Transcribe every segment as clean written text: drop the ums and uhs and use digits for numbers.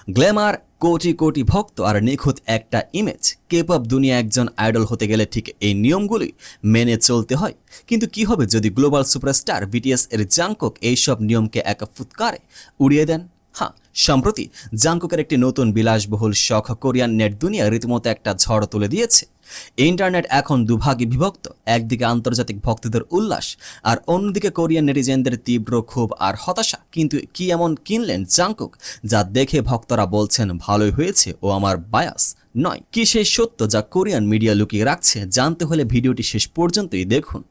Glamour, crore crore ভক্ত আর নিখুঁত একটা ইমেজ। কেপপ দুনিয়া একজন আইডল হতে গেলে ঠিক এই নিয়মগুলি মেনে চলতে হয়। কিন্তু কি হবে যদি গ্লোবাল সুপারস্টার বিটিএস এর জাংকুক এইসব নিয়মকে এক ফুৎকারে উড়িয়ে দেন? হ্যাঁ, সম্প্রতি জাংকুকের একটি নতুন বিলাসবহুল শখ কোরিয়ান নেট দুনিয়া রীতিমতো একটা ঝড় তুলে দিয়েছে। ইন্টারনেট এখন দুভাগে বিভক্ত, একদিকে আন্তর্জাতিক ভক্তদের উল্লাস আর অন্যদিকে কোরিয়ান নেটিজেনদের তীব্র ক্ষোভ আর হতাশা। কিন্তু কি এমন কিনলেন জাংকুক যা দেখে ভক্তরা বলছেন ভালোই হয়েছে ও আমার বায়াস নয়? কি সেই সত্য যা কোরিয়ান মিডিয়া লুকিয়ে রাখছে? জানতে হলে ভিডিওটি শেষ পর্যন্তই দেখুন।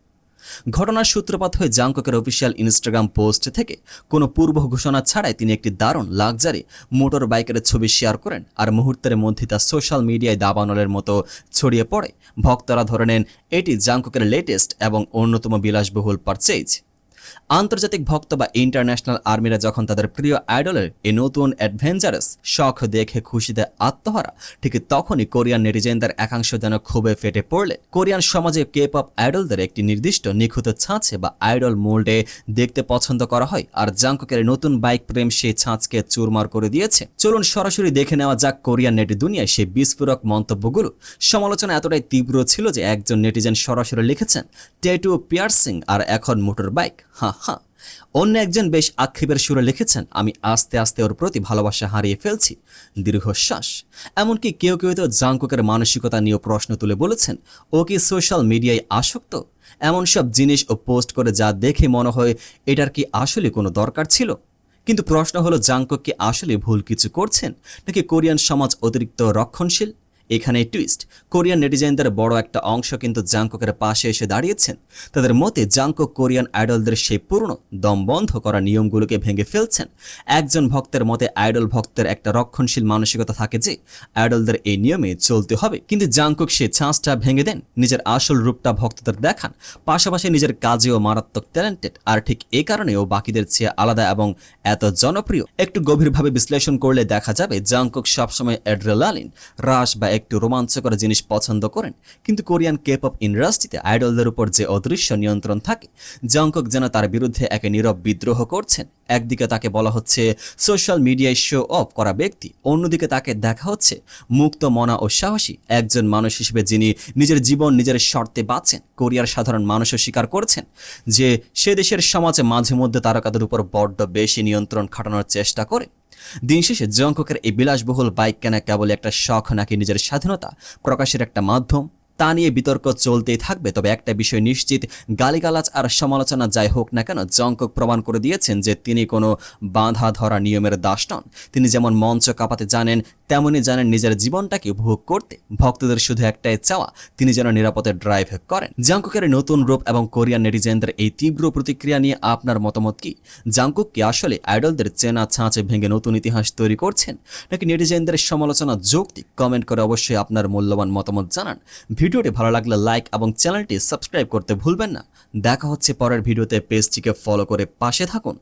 ঘটনার সূত্রপাত হয়ে জাংকুকের অফিসিয়াল ইনস্টাগ্রাম পোস্ট থেকে কোনো পূর্ব ঘোষণা ছাড়াই তিনি একটি দারুণ লাক্সারি মোটর বাইকের ছবি শেয়ার করেন, আর মুহূর্তের মধ্যে তা সোশ্যাল মিডিয়ায় দাবানলের মতো ছড়িয়ে পড়ে। ভক্তরা ধরে নেন এটি জাংকুকের লেটেস্ট এবং অন্যতম বিলাসবহুল পারচেজ। আন্তর্জাতিক ভক্ত বা ইন্টারন্যাশনাল আর্মিরা যখন তাদের প্রিয় আইডলের এই নতুন অ্যাডভেঞ্চারাস শখ দেখে খুশিতে আত্মহারা, ঠিক তখনই কোরিয়ান নেটিজেনদের একাংশ যেন ক্ষোভে ফেটে পড়লে। কোরিয়ান সমাজে কেপপ আইডলদের একটি নির্দিষ্ট নিখুঁত ছাঁচে বা আইডল মোল্ডে দেখতে পছন্দ করা হয়, আর জাংকুকের নতুন বাইক প্রেম সেই ছাঁচকে চুরমার করে দিয়েছে। চলুন সরাসরি দেখে নেওয়া যাক কোরিয়ান নেট দুনিয়ায় সেই বিস্ফোরক মন্তব্যগুলো। সমালোচনা এতটাই তীব্র ছিল যে একজন নেটিজেন সরাসরি লিখেছেন, ট্যাটু, পিয়ার্সিং আর এখন মোটর বাইক। হ্যাঁ। অন্য একজন বেশ আক্ষেপের সুরে লিখেছেন, আমি আস্তে আস্তে ওর প্রতি ভালোবাসা হারিয়ে ফেলছি, দীর্ঘশ্বাস। এমনকি কেউ কেউ তো জাংকুকের মানসিকতা নিয়েও প্রশ্ন তুলে বলেছেন, ও কি সোশ্যাল মিডিয়ায় আসক্ত? এমন সব জিনিস ও পোস্ট করে যা দেখে মনে হয় এটার কি আসলে কোনো দরকার ছিল? কিন্তু প্রশ্ন হলো, জাংকুক কি আসলে ভুল কিছু করছেন, নাকি কোরিয়ান সমাজ অতিরিক্ত রক্ষণশীল? এখানে টুইস্ট, কোরিয়ান নেটিজেনদের বড় একটা অংশ কিন্তু জাংকুকের পাশে এসে দাঁড়িয়েছেন। তাদের মতে জাংকুক কোরিয়ান আইডলদের সেই পুরনো দম বন্ধ করা নিয়মগুলোকে ভেঙে ফেলছেন। একজন ভক্তের মতে আইডল ভক্তের একটা রক্ষণশীল মানসিকতা থাকে যে আইডলদের এই নিয়মে চলতে হবে, কিন্তু জাংকুক সেই ছাঁচটা ভেঙে দেন, নিজের আসল রূপটা ভক্তদের দেখান, পাশাপাশি নিজের কাজেও মারাত্মক ট্যালেন্টেড। আর ঠিক এই কারণেও বাকিদের চেয়ে আলাদা এবং এত জনপ্রিয়। একটু গভীরভাবে বিশ্লেষণ করলে দেখা যাবে জাংকুক সবসময় অ্যাড্রেনালিন রাশ বা একটু রোমাঞ্চকর জিনিস পছন্দ করেন, কিন্তু কোরিয়ান কেপপ ইন্ডাস্ট্রিতে আইডলদের উপর যে অদৃশ্য নিয়ন্ত্রণ থাকে, জাংকুক যেন তার বিরুদ্ধে এক নীরব বিদ্রোহ করছেন। একদিকে তাকে বলা হচ্ছে সোশ্যাল মিডিয়ায় শো অফ করা ব্যক্তি, অন্যদিকে তাকে দেখা হচ্ছে মুক্ত মনা ও সাহসী একজন মানুষ হিসেবে যিনি নিজের জীবন নিজের শর্তে বাঁচেন। কোরিয়ার সাধারণ মানুষও স্বীকার করছেন যে সে দেশের সমাজে মাঝে মধ্যে তারকাদের উপর বড্ড বেশি নিয়ন্ত্রণ খাটানোর চেষ্টা করে। দিন শেষে জাংকুকের এই বিলাসবহুল বাইক কেনা কেবল একটা শখ নাকি নিজের স্বাধীনতা প্রকাশের একটা মাধ্যম, তা নিয়ে বিতর্ক চলতেই থাকবে। তবে একটা বিষয় নিশ্চিত, গালিগালাজ আর সমালোচনা যাই হোক না কেন, জাংকুক প্রমাণ করে দিয়েছেন যে তিনি কোনো বাঁধা ধরা নিয়মের দাস নন। তিনি যেমন মঞ্চ কাঁপাতে জানেন, তেমনই জানেন নিজের জীবনটাকে উপভোগ করতে। ভক্তদের শুধু একটাই চাওয়া, তিনি যেন নিরাপদে ড্রাইভ করেন। জাংকুকের নতুন রূপ এবং কোরিয়ান নেটিজেনদের এই তীব্র প্রতিক্রিয়া নিয়ে আপনার মতামত কি? জাংকুক কি আসলে আইডলদের চেনা ছাঁচে ভেঙে নতুন ইতিহাস তৈরি করছেন, নাকি নেটিজেনদের সমালোচনা যৌক্তিক? কমেন্ট করে অবশ্যই আপনার মূল্যবান মতামত জানান। ভিডিওটি ভালো লাগলে লাইক এবং চ্যানেলটি সাবস্ক্রাইব করতে ভুলবেন না। দেখা হচ্ছে পরের ভিডিওতে। পেজটিকে ফলো করে পাশে থাকুন।